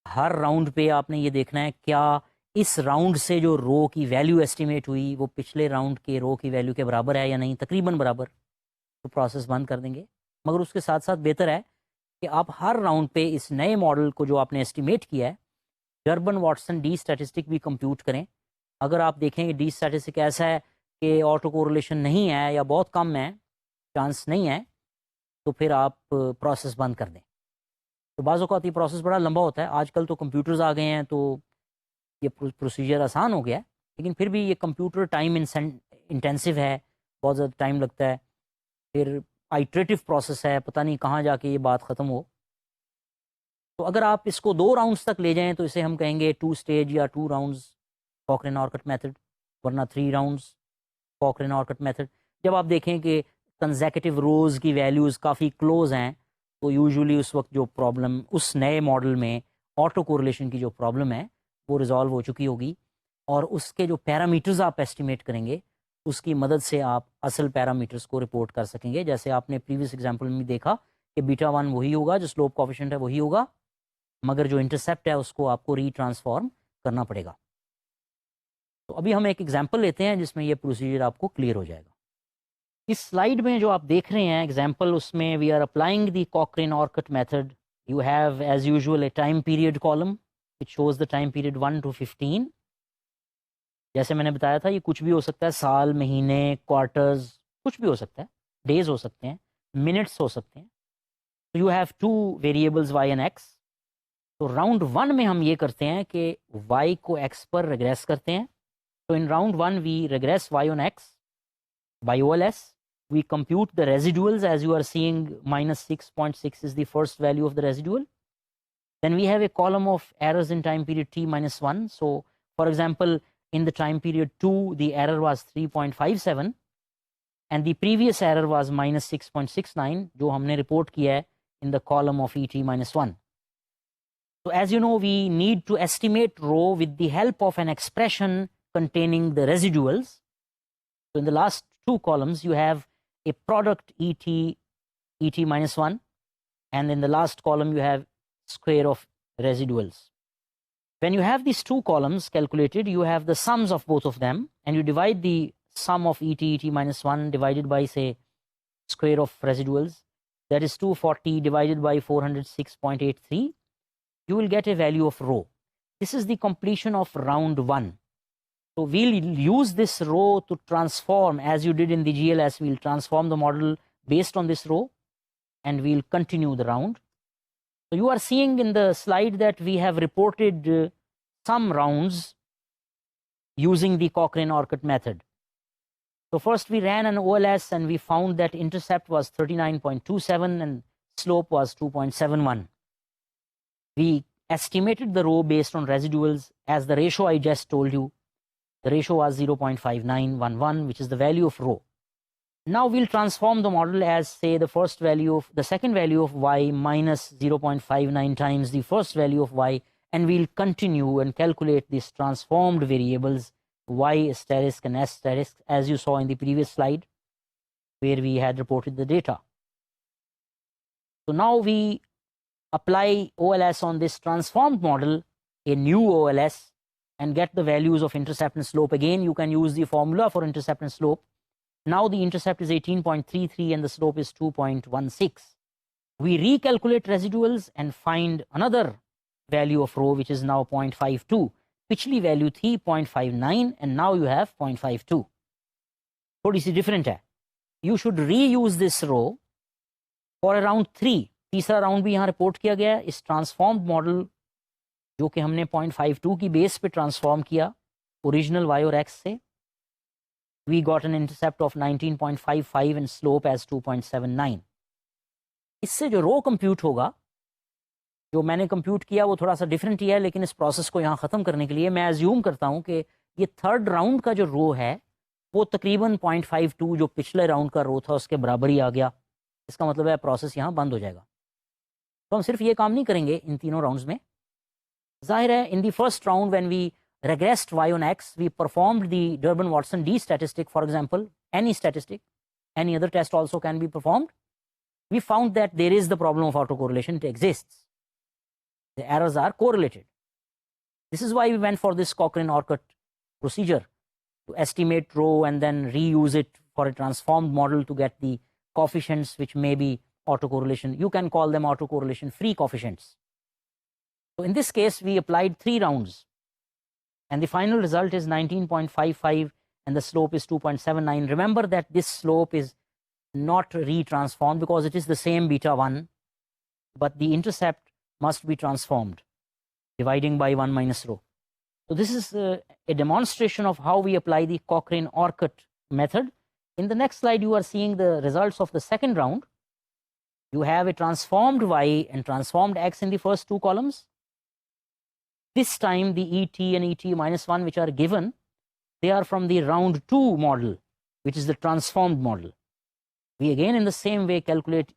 हर round पे आपने ये देखना है क्या इस राउंड से जो रो की वैल्यू एस्टिमेट हुई वो पिछले राउंड के रो की वैल्यू के बराबर है या नहीं, तकरीबन बराबर, तो प्रोसेस बंद कर देंगे। मगर उसके साथ साथ बेहतर है कि आप हर राउंड पे इस नए मॉडल को जो आपने एस्टिमेट किया है, डर्बन वाटसन डी स्टैटिस्टिक भी कंप्यूट करें। अगर आप देखें कि डी स्टैटिस्टिक ऐसा है कि ऑटो कोरिलेशन नहीं है या बहुत कम है, चांस नहीं है, तो फिर आप प्रोसेस बंद कर दें। तो बाज़ औक़ात ये प्रोसेस बड़ा लंबा होता है। आजकल तो कंप्यूटर्स आ गए हैं तो ये प्रोसीजर आसान हो गया है, लेकिन फिर भी ये कंप्यूटर टाइम इंटेंसिव है, बहुत ज़्यादा टाइम लगता है, फिर आइट्रेटिव प्रोसेस है, पता नहीं कहाँ जाके ये बात ख़त्म हो। तो अगर आप इसको 2 राउंड्स तक ले जाएं तो इसे हम कहेंगे 2 स्टेज या 2 राउंड्स कॉकरेन-ऑर्कट मेथड, वरना 3 राउंड्स कॉकरेन-ऑर्कट मेथड। जब आप देखें कि कंसेक्यूटिव रोज़ की वैल्यूज़ काफ़ी क्लोज हैं तो यूजुअली उस वक्त जो प्रॉब्लम उस नए मॉडल में ऑटो कोरिलेशन की जो प्रॉब्लम है वो रिजॉल्व हो चुकी होगी, और उसके जो पैरामीटर्स आप एस्टिमेट करेंगे उसकी मदद से आप असल पैरामीटर्स को रिपोर्ट कर सकेंगे। जैसे आपने प्रीवियस एग्जांपल में देखा कि बीटा 1 वही होगा, जो स्लोप कोएफिशिएंट है वही होगा, मगर जो इंटरसेप्ट है उसको आपको रीट्रांसफॉर्म करना पड़ेगा। तो अभी हम एक एग्जांपल लेते हैं जिसमें ये प्रोसीजर आपको क्लियर हो जाएगा। इस स्लाइड में जो आप देख रहे हैं एग्जांपल, उसमें we are applying the Cochrane Orcutt method. You have as usual a time period column it shows the time period 1 to 15। जैसे मैंने बताया था ये कुछ भी हो सकता है, साल, महीने, क्वार्टर्स, कुछ भी हो सकता है, डेज हो सकते हैं, मिनट्स हो सकते हैं। तो you have 2 variables y and x। तो राउंड 1 में हम ये करते हैं कि y को x पर रिग्रेस करते हैं। तो in round 1 we regress y on x by OLS. We compute the residuals, as you are seeing, -6.6 is the first value of the residual. Then we have a column of errors in time period t minus 1. So for example, in the time period 2 the error was 3.57 and the previous error was -6.69, जो हमने report किया है in the column of et minus 1. So as you know, we need to estimate rho with the help of an expression containing the residuals. So in the last 2 columns you have a product et minus 1, and in the last column you have square of residuals. When you have these 2 columns calculated, you have the sums of both of them, and you divide the sum of et minus 1 divided by, say, square of residuals, that is 240 divided by 406.83. You will get a value of rho. This is the completion of round 1. So we'll use this row to transform, as you did in the GLS, we'll transform the model based on this row and we'll continue the round. So you are seeing in the slide that we have reported some rounds using the Cochrane-Orcutt method. So first we ran an OLS and we found that intercept was 39.27 and slope was 2.71. We estimated the rho based on residuals as the ratio I just told you. The ratio was 0.5911, which is the value of rho. Now we'll transform the model as, say, the second value of y minus 0.59 times the first value of y, and we'll continue and calculate these transformed variables y asterisk and s asterisk, as you saw in the previous slide where we had reported the data. So now we apply OLS on this transformed model, a new OLS, and get the values of intercept and slope. Again, you can use the formula for intercept and slope. Now the intercept is 18.33 and the slope is 2.16. We recalculate residuals and find another value of rho, which is now 0.52. पिछली value थी 0.59 and now you have 0.52. थोड़ी सी different है. You should reuse this row for round 3. तीसरा round भी यहाँ report किया गया है इस ट्रांसफॉर्म्ड मॉडल जो कि हमने 0.52 की बेस पे ट्रांसफॉर्म किया ओरिजिनल y और x से. We got an intercept of 19.55 and slope as 2.79. इससे जो रो कंप्यूट होगा, जो मैंने कंप्यूट किया वो थोड़ा सा डिफरेंट ही है, लेकिन इस प्रोसेस को यहाँ ख़त्म करने के लिए मैं एज्यूम करता हूँ कि ये थर्ड राउंड का जो रो है वो तकरीबन 0.52 जो पिछले राउंड का रो था उसके बराबर ही आ गया. इसका मतलब है प्रोसेस यहाँ बंद हो जाएगा. तो हम सिर्फ ये काम नहीं करेंगे इन तीनों राउंड्स में. जाहिर है in the first round when we regressed y on x, we performed the Durbin-Watson D statistic, for example, any statistic, any other test also can be performed. we found that there is the problem of autocorrelation. It exists. The errors are correlated. This is why we went for this Cochrane-Orcutt procedure to estimate rho and then reuse it for a transformed model to get the coefficients which may be autocorrelation. You can call them autocorrelation free coefficients. So in this case, we applied 3 rounds and the final result is 19.55 and the slope is 2.79. Remember that this slope is not retransformed because it is the same beta 1, but the intercept must be transformed, dividing by 1 minus rho. So this is a demonstration of how we apply the Cochrane-Orcutt method. In the next slide, you are seeing the results of the second round. You have a transformed y and transformed x in the first 2 columns. This time the ET and ET minus 1 which are given, they are from the round 2 model, which is the transformed model. We again in the same way calculate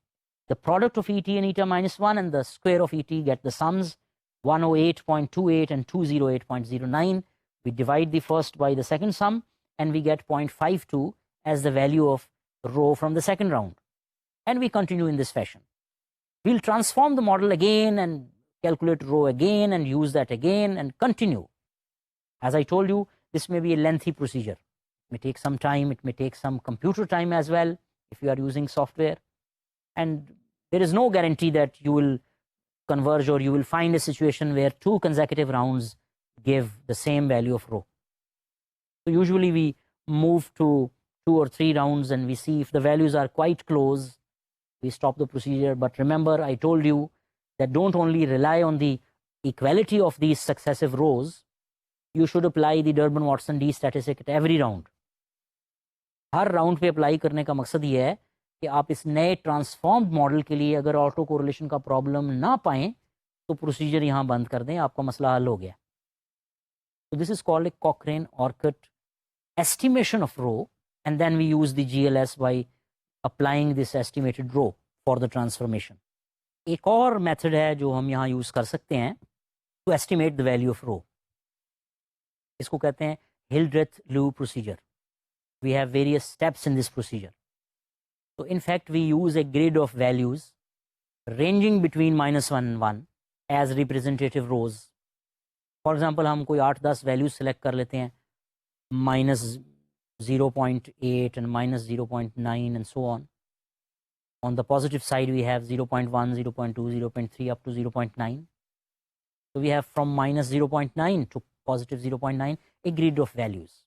the product of ET and eta minus 1 and the square of ET, get the sums 108.28 and 208.09. We divide the first by the second sum and we get 0.52 as the value of rho from the second round. And we continue in this fashion. We'll transform the model again and calculate rho again and use that again and continue. As I told you, this may be a lengthy procedure. It may take some time, it may take some computer time as well if you are using software. And there is no guarantee that you will converge or you will find a situation where 2 consecutive rounds give the same value of rho. So usually we move to 2 or 3 rounds and we see if the values are quite close, we stop the procedure. But remember, I told you that don't only rely on the equality of these successive rows, you should apply the Durbin-Watson D statistic at every round. Her round पे apply करने का मकसद ये है कि आप इस नए ट्रांसफॉर्म्ड मॉडल के लिए अगर ऑटो कोरिलेशन का प्रॉब्लम ना पाएं तो प्रोसीजर यहाँ बंद कर दें, आपका मसला हल हो गया. So this is called a Cochrane-Orcutt estimation of rho, and then we use the GLS by applying this estimated rho for the transformation. एक और मेथड है जो हम यहाँ यूज़ कर सकते हैं to estimate the value of rho. इसको कहते हैं Hildreth-Lew procedure. We have various steps in this procedure. So in fact, we use a grid of values ranging between -1 and 1 as representative rows. For example, हम कोई 8-10 values select कर लेते हैं, -0.8 and -0.9 and so on. On the positive side, we have 0.1, 0.2, 0.3 up to 0.9. So we have from -0.9 to positive 0.9 a grid of values.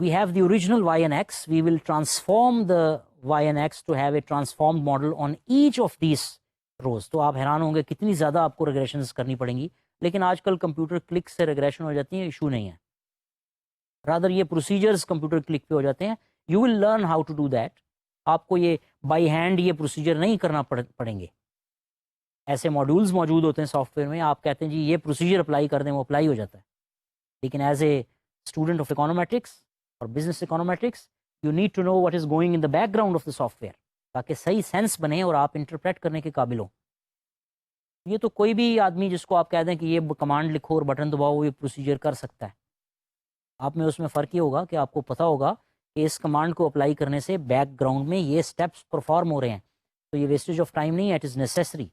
We have the original y and x. We will transform the y and x to have a transformed model on each of these rows. तो आप हैरान होंगे कितनी ज़्यादा आपको regressions करनी पड़ेंगी, लेकिन आजकल कंप्यूटर क्लिक से regression हो जाती है, इशू नहीं है. Rather ये procedures कंप्यूटर क्लिक पे हो जाते हैं. You will learn how to do that. आपको ये by hand ये procedure नहीं करना पड़ेंगे. ऐसे मॉड्यूल्स मौजूद होते हैं सॉफ्टवेयर में, आप कहते हैं जी ये प्रोसीजर अप्लाई कर दें, वो अप्लाई हो जाता है. लेकिन as a student of econometrics और business econometrics, you need to know what is going in the background of the software, ताकि सही सेंस बने और आप इंटरप्रेट करने के काबिल हो. ये तो कोई भी आदमी जिसको आप कह दें कि ये कमांड लिखो और बटन दबाओ, वो ये प्रोसीजर कर सकता है. आप में उसमें फ़र्क ये होगा कि आपको पता होगा कि इस कमांड को अप्लाई करने से बैकग्राउंड में ये स्टेप्स परफॉर्म हो रहे हैं. तो ये वेस्टेज ऑफ टाइम नहीं है, it is necessary.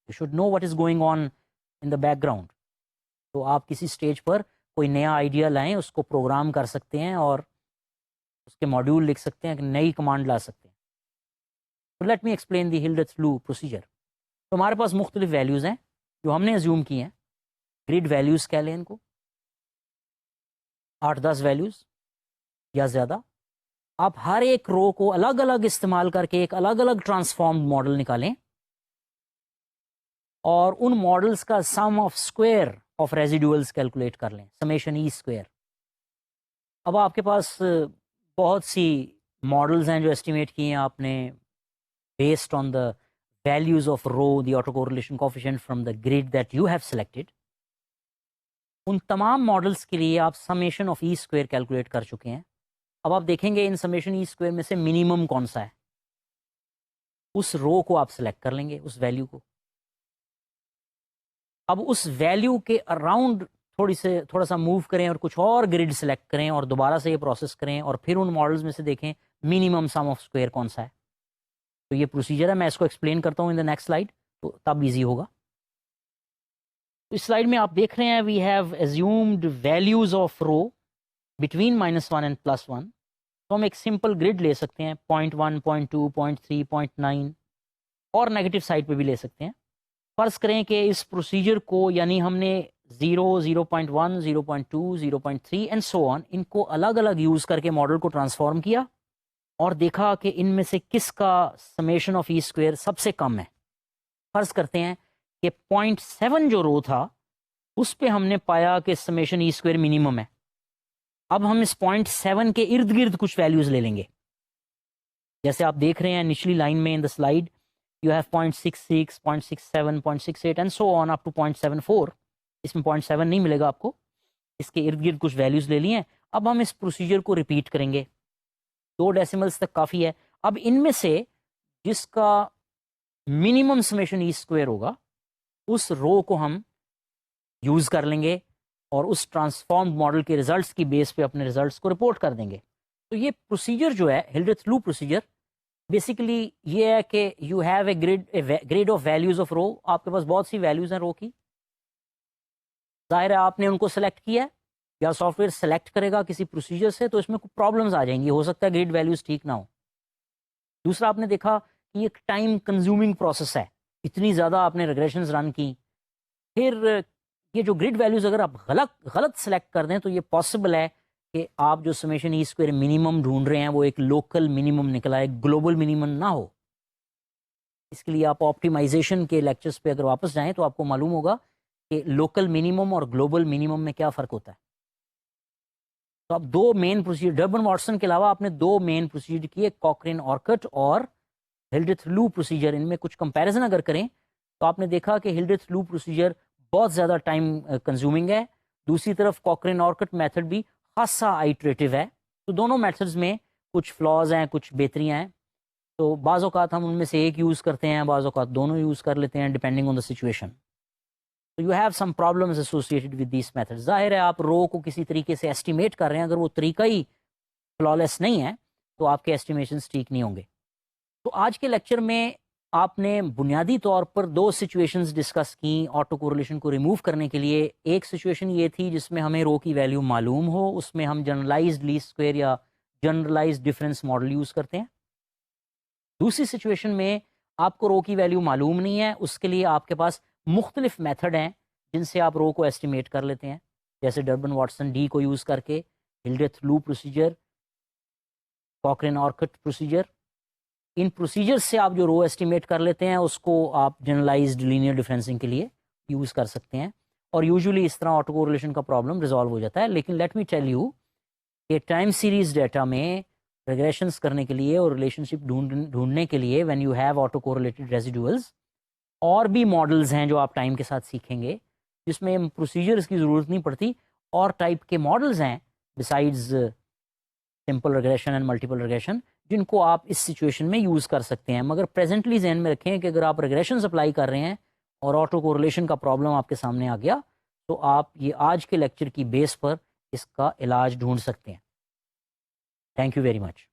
You should know what is going on in the background. तो आप किसी स्टेज पर कोई नया आइडिया लाएं, उसको प्रोग्राम कर सकते हैं और उसके मॉड्यूल लिख सकते हैं, नई कमांड ला सकते हैं. तो let me explain the Hildreth-Lew procedure. तो हमारे पास मुख्तलिफ वैल्यूज़ हैं जो हमने अज्यूम की हैं. ग्रिड वैल्यूज़ कह लें इनको, 8-10 वैल्यूज़ या ज़्यादा. आप हर एक रो को अलग अलग इस्तेमाल करके एक अलग अलग ट्रांसफॉर्म्ड मॉडल निकालें और उन मॉडल्स का सम of square of residuals calculate कर लें, समेशन ई स्क्वायर. अब आपके पास बहुत सी मॉडल्स हैं जो एस्टिमेट किए हैं आपने based on the values of rho, the autocorrelation coefficient from the grid that you have selected. उन तमाम मॉडल्स के लिए आप summation of e square calculate कर चुके हैं. अब आप देखेंगे इन समेशन ई स्क्वायर में से मिनिमम कौन सा है, उस रो को आप सेलेक्ट कर लेंगे, उस वैल्यू को. अब उस वैल्यू के अराउंड थोड़ा सा मूव करें और कुछ और ग्रिड सेलेक्ट करें और दोबारा से ये प्रोसेस करें और फिर उन मॉडल्स में से देखें मिनिमम सम ऑफ स्क्वायर कौन सा है. तो ये प्रोसीजर है, मैं इसको एक्सप्लेन करता हूँ इन द नेक्स्ट स्लाइड, तो तब ईजी होगा। तो इस स्लाइड में आप देख रहे हैं we have assumed values of rho between -1 and +1। तो हम एक सिंपल ग्रिड ले सकते हैं 0.1, 0.2, 0.3, 0.9 और नेगेटिव साइड पे भी ले सकते हैं। फर्ज करें कि इस प्रोसीजर को यानी हमने 0, 0.1, 0.2, 0.3 एंड सो ऑन इनको अलग अलग यूज़ करके मॉडल को ट्रांसफॉर्म किया और देखा कि इनमें से किसका समेशन ऑफ ई स्क्वायर सबसे कम है। फर्ज करते हैं कि 0.7 जो रो था उस पे हमने पाया कि समेशन ई स्क्वायर मिनिमम है। अब हम इस 0.7 के इर्द गिर्द कुछ वैल्यूज ले लेंगे। जैसे आप देख रहे हैं निचली लाइन में in the slide you have 0.66, 0.67, 0.68 and so on up to 0.74। इसमें 0.7 नहीं मिलेगा आपको, इसके इर्द गिर्द कुछ वैल्यूज ले लिए हैं। अब हम इस प्रोसीजर को रिपीट करेंगे, 2 डेसिमल्स तक काफ़ी है। अब इनमें से जिसका मिनिमम समेशन ई स्क्वायर होगा उस रो को हम यूज़ कर लेंगे और उस ट्रांसफॉर्म्ड मॉडल के रिजल्ट्स की बेस पे अपने रिजल्ट्स को रिपोर्ट कर देंगे। तो ये प्रोसीजर जो है हिल्डरेथ-लू प्रोसीजर बेसिकली ये है कि you have a grid of values of row. आपके पास बहुत सी वैल्यूज हैं रो की, जाहिर है आपने उनको सेलेक्ट किया है या सॉफ्टवेयर सेलेक्ट करेगा किसी प्रोसीजर से, तो इसमें कुछ प्रॉब्लम्स आ जाएंगी, हो सकता है ग्रिड वैल्यूज ठीक ना हो। दूसरा आपने देखा कि एक टाइम कंज्यूमिंग प्रोसेस है, इतनी ज़्यादा आपने रिग्रेशंस रन की, फिर ये जो ग्रिड वैल्यूज अगर आप गलत सेलेक्ट कर दें तो ये पॉसिबल है कि आप जो समेशन ई स्क्वायर मिनिमम ढूंढ रहे हैं वो एक लोकल मिनिमम निकला है, ग्लोबल मिनिमम ना हो। इसके लिए आप ऑप्टिमाइजेशन के लेक्चर्स पे अगर वापस जाएं तो आपको मालूम होगा कि लोकल मिनिमम और ग्लोबल मिनिमम में क्या फ़र्क होता है। तो अब 2 मेन प्रोसीजर डर्बन-वाटसन के अलावा आपने 2 मेन प्रोसीजर किए, कॉक्रेन-ऑर्कुट और हिल्डरेथ-लू प्रोसीजर। इनमें कुछ कंपैरिजन अगर करें तो आपने देखा कि हिल्डरेथ-लू प्रोसीजर बहुत ज़्यादा टाइम कंज्यूमिंग है, दूसरी तरफ कॉक्रेन-ऑर्कुट मेथड भी खासा आइटरेटिव है। तो दोनों मेथड्स में कुछ फ्लॉज हैं, कुछ बेहतरियाँ हैं। तो बाज़ औक़ात हम उनमें से एक यूज़ करते हैं, बाज़ औक़ात दोनों यूज़ कर लेते हैं डिपेंडिंग ऑन द सिचुएशन। तो you have some problems associated with this method. ज़ाहिर है आप रो को किसी तरीके से एस्टिमेट कर रहे हैं, अगर वो तरीका ही फ्लॉलेस नहीं है तो आपके एस्टिमेशंस ठीक नहीं होंगे। तो आज के लेक्चर में आपने बुनियादी तौर पर 2 सिचुएशंस डिस्कस की ऑटो कोरिलेशन को रिमूव करने के लिए। एक सिचुएशन ये थी जिसमें हमें रो की वैल्यू मालूम हो, उसमें हम जनरलाइज्ड लीस्ट स्क्वायर या जनरलाइज्ड डिफरेंस मॉडल यूज़ करते हैं। दूसरी सिचुएशन में आपको रो की वैल्यू मालूम नहीं है, उसके लिए आपके पास मुख्तलिफ मेथड हैं जिनसे आप रो को एस्टिमेट कर लेते हैं, जैसे डर्बन-वाटसन डी को यूज़ करके, हिल्डरेथ-लू प्रोसीजर, कॉक्रेन-ऑर्कुट प्रोसीजर। इन प्रोसीजर्स से आप जो रो एस्टिमेट कर लेते हैं उसको आप जनरलाइज्ड लीनियर डिफरेंसिंग के लिए यूज़ कर सकते हैं और यूजुअली इस तरह ऑटो कोरिलेशन का प्रॉब्लम रिजॉल्व हो जाता है। लेकिन लेट मी टेल यू कि टाइम सीरीज डेटा में रिग्रेशंस करने के लिए और रिलेशनशिप ढूंढने के लिए when you have autocorrelated residuals और भी मॉडल्स हैं जो आप टाइम के साथ सीखेंगे जिसमें प्रोसीजर्स की ज़रूरत नहीं पड़ती, और टाइप के मॉडल्स हैं besides simple regression and multiple regression जिनको आप इस सिचुएशन में यूज़ कर सकते हैं। मगर प्रेजेंटली जहन में रखें कि अगर आप रिग्रेशन अप्लाई कर रहे हैं और ऑटो कोरिलेशन का प्रॉब्लम आपके सामने आ गया तो आप ये आज के लेक्चर की बेस पर इसका इलाज ढूंढ सकते हैं। Thank you very much.